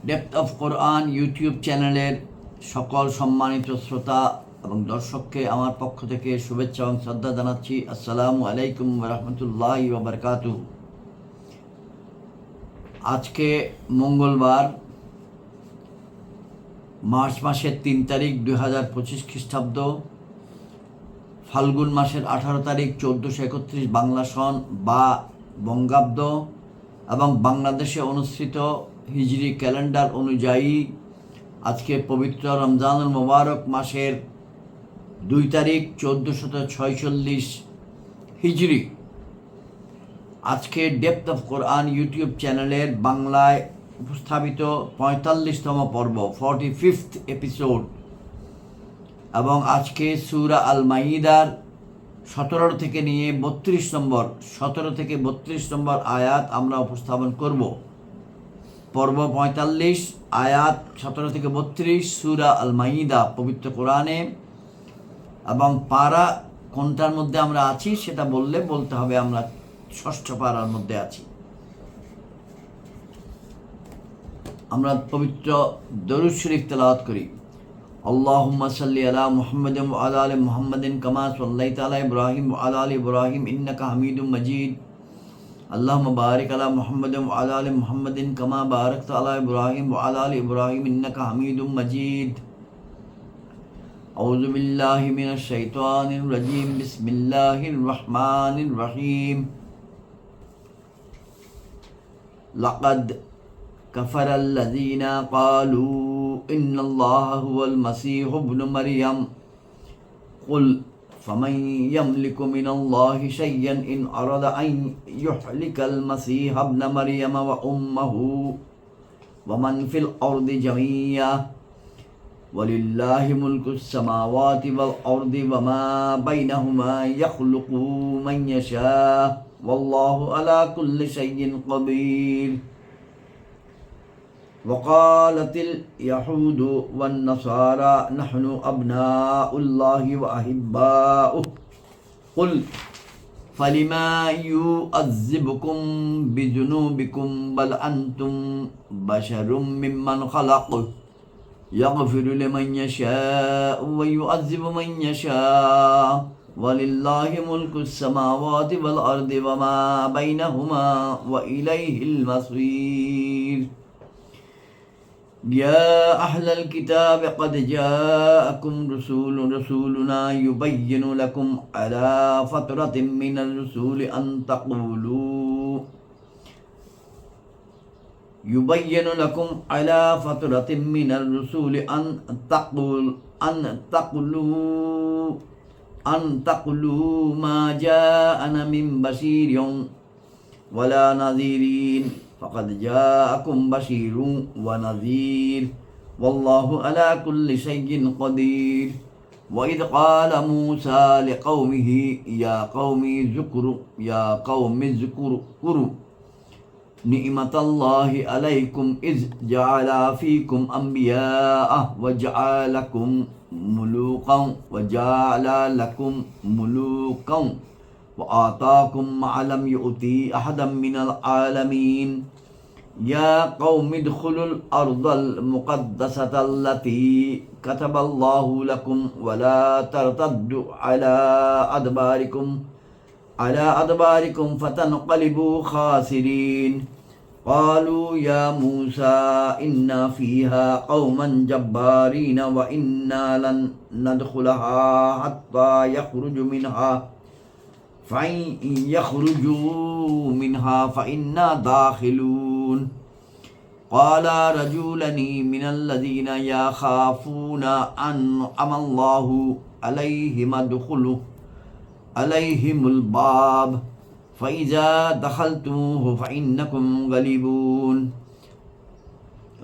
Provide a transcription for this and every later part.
Depth of Quran YouTube চ্যানেলের সকল সম্মানিত শ্রোতা এবং দর্শককে আমার পক্ষ থেকে শুভেচ্ছা এবং শ্রদ্ধা জানাচ্ছি। আসসালামু আলাইকুম রহমতুল্লাহি ওয়া বারাকাতুহু। আজকে মঙ্গলবার, মার্চ মাসের 3 তারিখ 2025 খ্রিস্টাব্দ, ফাল্গুন মাসের 18 তারিখ 1431 বাংলা সন বা বঙ্গাব্দ এবং বাংলাদেশে অনুসৃত হিজরি ক্যালেন্ডার অনুযায়ী আজকে পবিত্র রমজানুল মোবারক মাসের 2 তারিখ 1446 হিজরি। আজকে ডেপথ অফ কোরআন ইউটিউব চ্যানেলের বাংলায় উপস্থাপিত 45তম পর্ব, 45th এপিসোড, এবং আজকে সূরা আল মাইদার 17 থেকে 32 নম্বর আয়াত আমরা উপস্থাপন করব। পর্ব 45, আয়াত 17 থেকে 32, সূরা আল মাইদা পবিত্র কোরআনে। এবং পারা কোনটার মধ্যে আমরা আছি সেটা বলতে হবে আমরা 6ষ্ঠ পারার মধ্যে আছি। আমরা পবিত্র দরুদ শরীফ তেলাওয়াত করি। আল্লাহুম্মা সাল্লি আলা মুহাম্মাদিন ওয়া আলা আলি মুহাম্মাদিন কামা সাল্লাইতা আলা ইব্রাহিম ওয়া আলা আলি ইব্রাহিম ইন্নাকা হামিদুম মাজিদ। আল্লাহুম্মা বারিক আলা মুহাম্মাদিন ওয়া আলা আলি মুহাম্মাদিন কামা বারাকতা আলা ইব্রাহিম ওয়া আলা আলি ইব্রাহিম ইন্নাকা হামিদুম মাজিদ। আউযু বিল্লাহি মিনাশ শাইতানির রাজীম। বিসমিল্লাহির রহমানির রহিম। লাকাদ كفر الذين قالوا إن الله هو المسيح ابن مريم قل فمن يملك من الله شيئا إن أراد أن يهلك المسيح ابن مريم وأمه ومن في الأرض جميعا ولله ملك السماوات والأرض وما بينهما يخلق من يشاء والله على كل شيء قدير. وقالت اليهود والنصارى نحن أبناء الله وأحباؤه قل فلما يعذبكم بذنوبكم بل أنتم بشر ممن خلق يغفر لمن يشاء ويعذب من يشاء ولله ملك السماوات والأرض وما بينهما وإليه المصير. يا أهل الكتاب قد جاءكم رسولنا يبين لكم على فترة من الرسول أن تقولوا ما جاءنا من بشير ولا نذير فقد جاءكم بشير ونذير والله على كل شيء قدير. وإذ قال موسى لقومه يا قوم اذكروا نعمة الله عليكم إذ جعل فيكم أنبياء وجعل لكم ملوكا وآتاكم ما لم يؤتي أحدا من العالمين. يا قوم ادخلوا الأرض المقدسة التي كتب الله لكم ولا ترتدوا على أدباركم فتنقلبوا خاسرين. قالوا يا موسى إنا فيها قوما جبارين وإنا لن ندخلها حتى يخرجوا منها فإنا داخلون. قال رجلان من الذين يخافون أنعم الله عليهم ادخلوا عليهم الباب فإذا دخلتموه فإنكم غالبون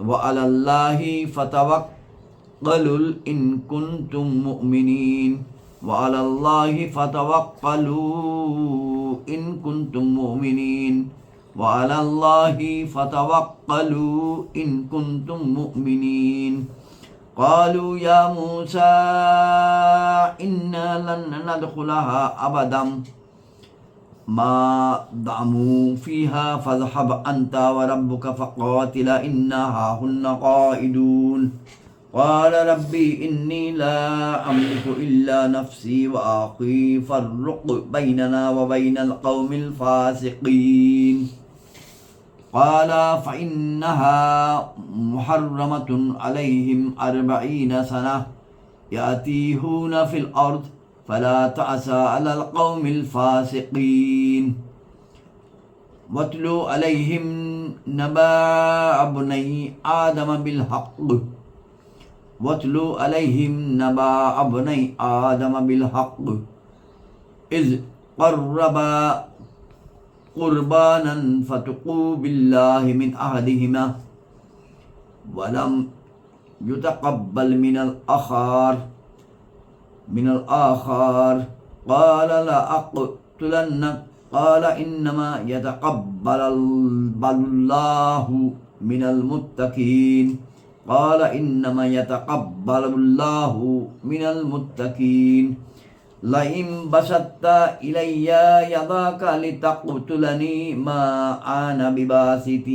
وعلى الله فتوكلوا إن كنتم مؤمنين. وعلى الله فتوكلوا إن كنتم مؤمنين. وعلى الله فتوكلوا إن كنتم مؤمنين. قالوا يا موسى إنا لن ندخلها أبدا মা দামু ফিহা ফাযহাব আনতা ওয়া রাব্বুকা ফাকাতিলা ইন্না হাহুন্না কাঈদুন قال ربي إني لا أملك إلا نفسي وأخي فارق بيننا وبين القوم الفاسقين قال فإنها محرمة عليهم 40 سنة يأتيهون في الأرض فلا تعسى على القوم الفاسقين واتلو عليهم نبأ ابني آدم بالحق واتلو عليهم نبأ ابني آدم بالحق إذ قربا قربانا فتقبل من أحدهما ولم يتقبل من الآخر قال لا أقتلنك قال إنما يتقبل الله من المتقين قال إنما يتقبل الله من المتقين لئن بسطت إلي يدك لتقتلني ما أنا بباسط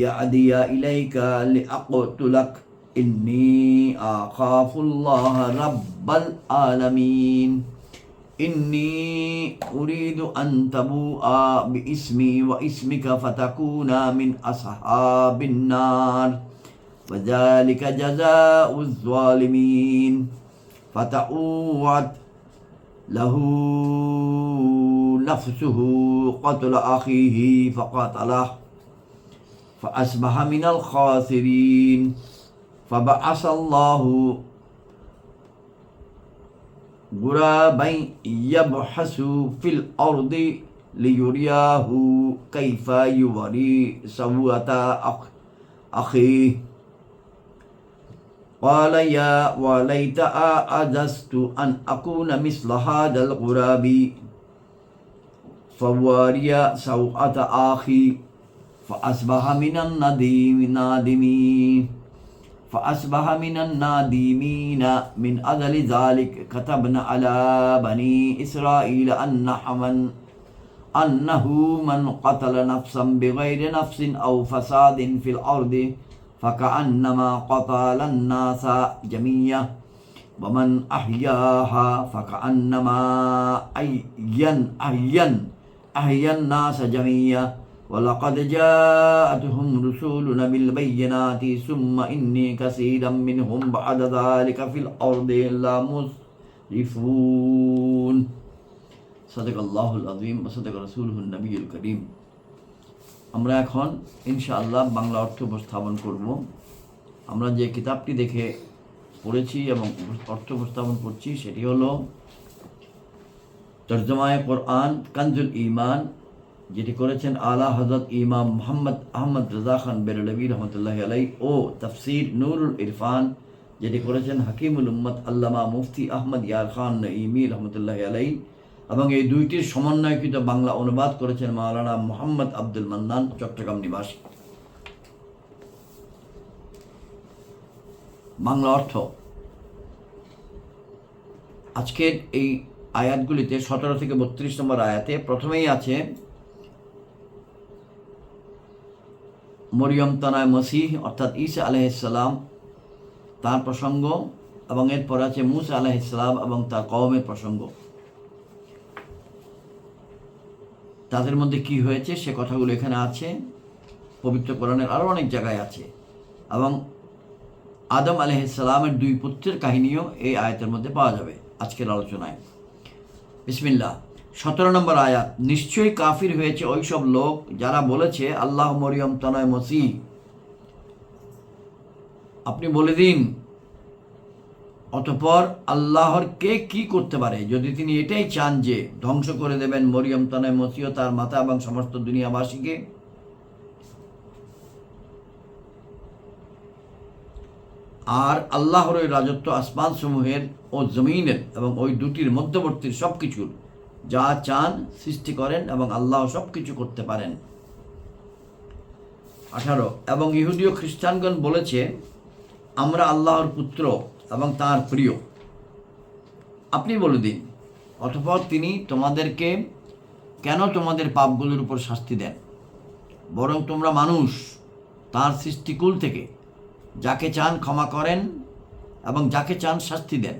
يدي إليك لأقتلك إني أخاف الله رب العالمين إني أريد أن تبوء باسمي واسمك فتكون من أصحاب النار وذلك جزاء الظالمين فتعوت له نفسه قتل أخيه فقتله فأصبح من الخاسرين فبعث الله غرابا يبحث في الأرض ليريه كيف يوري سوءة أخيه قال يا وليت أعجزت أن أكون مثل هذا الغراب فواري سوءة أخي فأصبح من النادمين من أجل ذلك كتبنا على بني إسرائيل أنه من قتل نفسا بغير نفس أو فساد في الأرض فكأنما قتل الناس جميعا ومن أحياها فكأنما أحيا الناس جميعا ولقد جاءتهم رسولنا بالبينات ثم إني كثيرا منهم بعد ذلك في الأرض لمسرفون صدق الله العظيم وصدق رسوله النبي الكريم আমরা এখন ইনশাআল্লাহ বাংলা অর্থ উপস্থাপন করব। আমরা যে কিতাবটি দেখে পড়েছি এবং অর্থ উপস্থাপন করছি সেটি হলো তরজমায়ে কোরআন কানজুল ঈমান, যেটি করেছেন আলা হযরত ইমাম মুহাম্মদ আহমদ রাজা খান বেরলভী রহমতুল্লাহি আলাইহি, ও তাফসীর নূরুল ইরফান, যেটি করেছেন হাকিমুল উম্মত আল্লামা মুফতি আহমদ ইয়ার খান নঈমী রহমতুল্লাহি আলাইহি, এবং এই দুইটির সমন্বয়কৃত বাংলা অনুবাদ করেছেন মাওলানা মুহাম্মদ আব্দুল মান্নান, চট্টগ্রাম নিবাসী। বাংলা অর্থ। আজকের এই আয়াতগুলিতে 17 থেকে 32 নম্বর আয়াতে প্রথমেই আছে মরিয়ম তনয় মসিহ অর্থাৎ ঈসা আলাইহিস সালাম, তার প্রসঙ্গ, এবং এরপর আছে মূসা আলাইহিস সালাম এবং তার কওমের প্রসঙ্গ। তাদের মধ্যে কি হয়েছে সে কথাগুলো এখানে আছে, পবিত্র কোরআনের আরও অনেক জায়গায় আছে, এবং আদম আলাইহিস সালামের দুই পুত্রের কাহিনীও এই আয়াতের মধ্যে পাওয়া যাবে আজকের আলোচনায়। বিসমিল্লাহ। 17 নম্বর আয়াত। নিশ্চয়ই কাফির হয়েছে ওই সব লোক যারা বলেছে আল্লাহ মরিয়ম তনয় মসিহ। আপনি বলে দিন, অতঃপর আল্লাহর কে কি করতে পারে যদি তিনি এটাই চান যে ধ্বংস করে দেবেন মরিয়ম তনয় মসিহ, তার মাতা এবং সমস্ত দুনিয়াবাসীকে। আর আল্লাহর ওই রাজত্ব আসমান সমূহের ও জমিনের এবং ওই দুটির মধ্যবর্তীর সব কিছুর, যা চান সৃষ্টি করেন এবং আল্লাহ সব কিছু করতে পারেন। 18। এবং ইহুদি ও খ্রিস্টানগণ বলেছে আমরা আল্লাহর পুত্র এবং তাঁর প্রিয়। আপনি বলে দিন, অতঃপর তিনি তোমাদেরকে কেন তোমাদের পাপগুলোর উপর শাস্তি দেন? বরং তোমরা মানুষ, তাঁর সৃষ্টিকুল থেকে যাকে চান ক্ষমা করেন এবং যাকে চান শাস্তি দেন।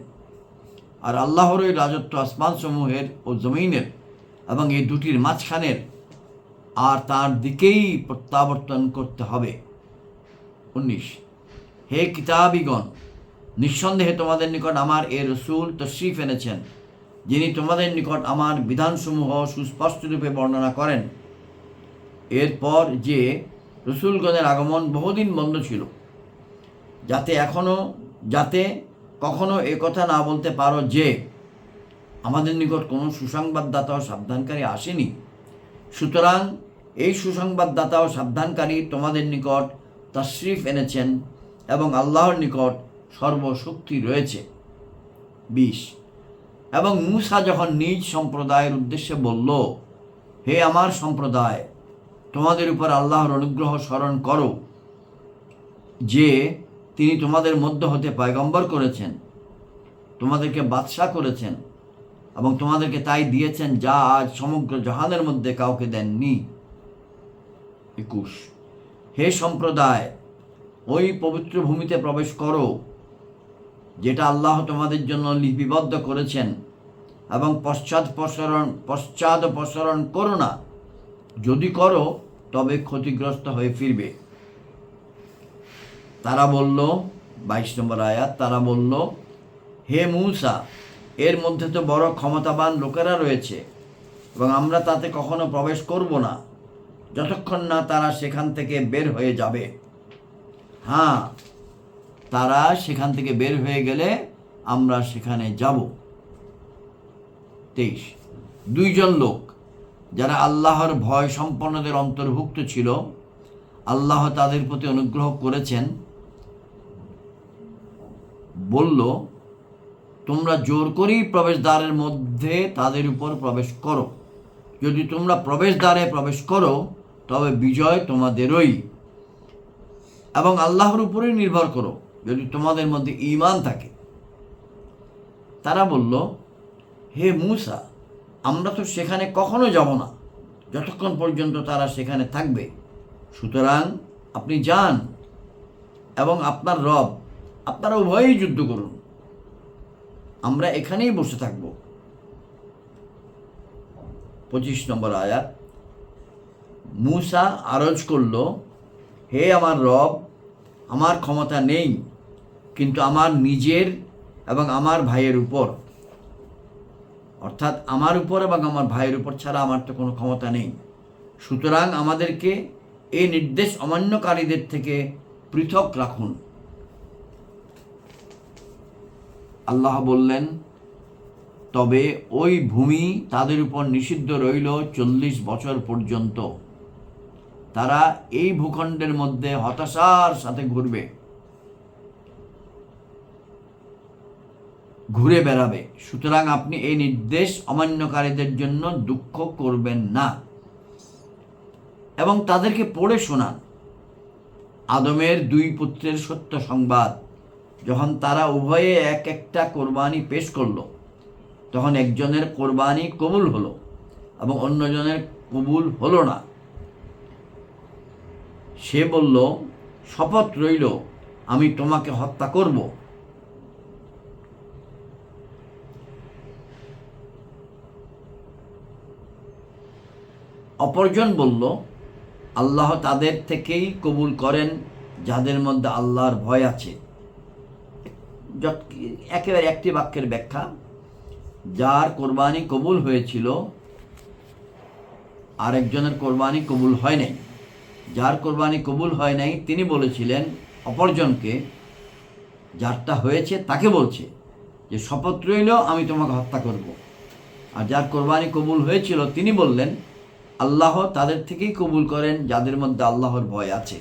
আর আল্লাহরই রাজত্ব আসমান সমূহের ও জমিনের এবং এই দুটির মাঝখানের, আর তার দিকেই প্রত্যাবর্তন করতে হবে। 19 হে কিতাবীগণ, নিঃসন্দেহে তোমাদের নিকট আমার এ রসূল তশরিফ এনেছেন, যিনি তোমাদের নিকট আমার বিধানসমূহ সুস্পষ্টরূপে বর্ণনা করেন। এরপর যে রসূলগণের আগমন বহুদিন বন্ধ ছিল, যাতে কখনো এ কথা না বলতে পারো যে আমাদের নিকট কোনো সুসংবাদদাতা ও সাবধানকারী আসেনি। সুতরাং এই সুসংবাদদাতা ও সাবধানকারী তোমাদের নিকট তশরিফ এনেছেন এবং আল্লাহর নিকট সর্বশক্তি রয়েছে। 20 এবং মূসা যখন নিজ সম্প্রদায়ের উদ্দেশ্যে বলল, হে আমার সম্প্রদায়, তোমাদের উপর আল্লাহর অনুগ্রহ স্মরণ করো যে তিনি তোমাদের মধ্য হতে পয়গম্বর করেছেন, তোমাদেরকে বাদশাহ করেছেন এবং তোমাদেরকে তাই দিয়েছেন যা আজ সমগ্র জাহানের মধ্যে কাউকে দেননি। 21 হে সম্প্রদায়, ওই পবিত্র ভূমিতে প্রবেশ করো যেটা আল্লাহ তোমাদের জন্য লিপিবদ্ধ করেছেন, এবং পশ্চাদপসরণ করো না, যদি করো তবে ক্ষতিগ্রস্ত হয়ে ফিরবে। তারা বলল, 22 নম্বর আয়াত, তারা বলল, হে মূসা, এর মধ্যে তো বড় ক্ষমতাবান লোকেরা রয়েছে এবং আমরা তাতে কখনো প্রবেশ করব না যতক্ষণ না তারা সেখান থেকে বের হয়ে যাবে। হ্যাঁ, তারা সেখান থেকে বের হয়ে গেলে আমরা সেখানে যাব। 23 দুইজন লোক যারা আল্লাহর ভয় সম্পন্নদের অন্তর্ভুক্ত ছিল, আল্লাহ তাদের প্রতি অনুগ্রহ করেছেন, বলল, তোমরা জোর করেই প্রবেশদ্বারের মধ্যে তাদের উপর প্রবেশ করো। যদি তোমরা প্রবেশদ্বারে প্রবেশ করো তবে বিজয় তোমাদেরই, এবং আল্লাহর উপরেই নির্ভর করো যদি তোমাদের মধ্যে ঈমান থাকে। তারা বলল, হে মূসা, আমরা তো সেখানে কখনো যাব না যতক্ষণ পর্যন্ত তারা সেখানে থাকবে। সুতরাং আপনি যান এবং আপনার রব, আপনারা উভয়ই যুদ্ধ করুন, আমরা এখানেই বসে থাকব। 25 নম্বর আয়াত, মূসা আরজ করল, হে আমার রব, আমার ক্ষমতা নেই কিন্তু আমার নিজের এবং আমার ভাইয়ের উপর, অর্থাৎ আমার উপর এবং আমার ভাইয়ের উপর ছাড়া আমার তো কোনো ক্ষমতা নেই। সুতরাং আমাদেরকে এই নির্দেশ অমান্যকারীদের থেকে পৃথক রাখুন। আল্লাহ বললেন, তবে ওই ভূমি তাদের উপর নিষিদ্ধ রইল 40 বছর পর্যন্ত। তারা এই ভূখণ্ডের মধ্যে হতাশার সাথে ঘুরে বেড়াবে। সুতরাং আপনি এই নির্দেশ অমান্যকারীদের জন্য দুঃখ করবেন না এবং তাদেরকে পড়ে শোনান আদমের 2 পুত্রের সত্য সংবাদ। যখন তারা উভয়ে এক একটা কোরবানি পেশ করল, তখন একজনের কোরবানি কবুল হলো এবং অন্যজনের কবুল হলো না। সে বলল, শপথ রইল আমি তোমাকে হত্যা করব। অপরজন বলল, আল্লাহ তাদের থেকেই কবুল করেন যাদের মধ্যে আল্লাহর ভয় আছে। একেবারে একটি বাক্যের ব্যাখ্যা, যার কোরবানি কবুল হয়েছিল আরেকজনের কোরবানি কবুল হয় নাই। যার কোরবানি কবুল হয় নাই তিনি বলেছিলেন অপরজনকে, যারটা হয়েছে তাকে বলছে যে শপথ রইল আমি তোমাকে হত্যা করব। আর যার কোরবানি কবুল হয়েছিল তিনি বললেন আল্লাহ তাদের থেকেই কবুল করেন যাদের মধ্যে আল্লাহর ভয় আছে।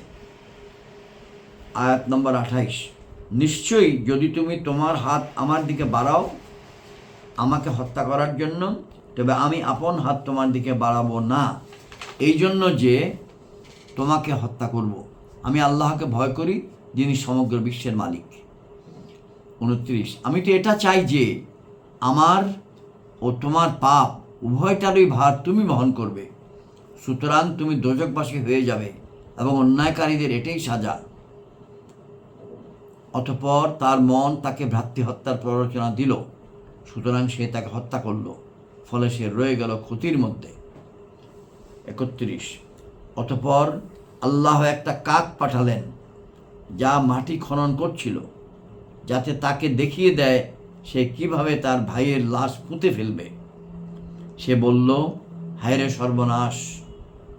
আয়াত নম্বর 28, নিশ্চয়ই যদি তুমি তোমার হাত আমার দিকে বাড়াও আমাকে হত্যা করার জন্য, তবে আমি আপন হাত তোমার দিকে বাড়াবো না, এই জন্য যে তোমাকে হত্যা করব। আমি আল্লাহকে ভয় করি যিনি সমগ্র বিশ্বের মালিক। 29, আমি তো এটা চাই যে আমার ও ও তোমার পাপ উভয়টারই ভার তুমি বহন করবে। সুতরাং তুমি দোজকবাসী হয়ে যাবে এবং অন্যায়কারীদের এটাই সাজা। অতঃপর তার মন তাকে ভ্রাতৃহত্যার প্ররোচনা দিল, সুতরাং সে তাকে হত্যা করল, ফলে সে রয়ে গেল ক্ষতির মধ্যে। 31। অতঃপর আল্লাহ একটা কাক পাঠালেন যা মাটি খনন করছিল, যাতে তাকে দেখিয়ে দেয় সে কিভাবে তার ভাইয়ের লাশ পুঁতে ফেলবে। সে বলল, হায়রে সর্বনাশ,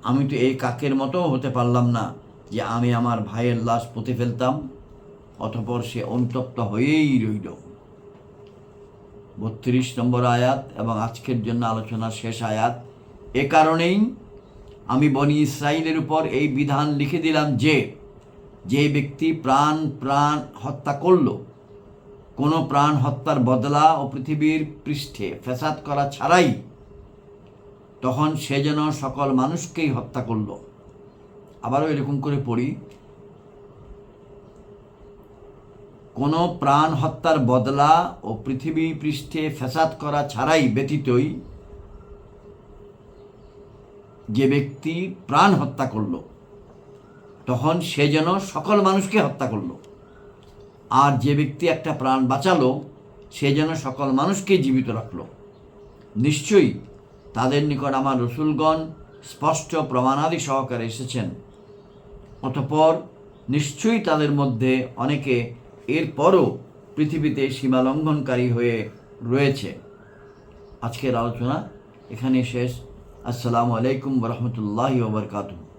আমি তো এই কাকের মতো হতে পারলাম না যে আমি আমার ভাইয়ের লাশ পুঁতে ফেলতাম। অতঃপর সে অনুতপ্ত হয়েই রইল। 32 নম্বর আয়াত এবং আজকের জন্য আলোচনার শেষ আয়াত। এ কারণেই আমি বনি ইসরাইলের উপর এই বিধান লিখে দিলাম যে যে ব্যক্তি প্রাণ হত্যা করল, কোনো প্রাণ হত্যার বদলা ও পৃথিবীর পৃষ্ঠে ফ্যাসাদ করা ছাড়াই, তখন সে যেন সকল মানুষকেই হত্যা করল। আবারও এরকম করে পড়ি, কোনো প্রাণ হত্যার বদলা ও পৃথিবী পৃষ্ঠে ফ্যাসাদ করা ছাড়াই ব্যতীতই যে ব্যক্তি প্রাণ হত্যা করল, তখন সে যেন সকল মানুষকে হত্যা করল। আর যে ব্যক্তি একটা প্রাণ বাঁচালো, সে যেন সকল মানুষকে জীবিত রাখল। নিশ্চয়ই তাদের নিকট আমার রসুলগণ স্পষ্ট প্রমাণাদি সহকারে এসেছেন। অতঃপর নিশ্চয়ই তাদের মধ্যে অনেকে এরপরও পৃথিবীতে সীমালঙ্ঘনকারী হয়ে রয়েছে। আজকের আলোচনা এখানে শেষ। আসসালামু আলাইকুম ওয়া রাহমাতুল্লাহি ওয়া বারাকাতুহু।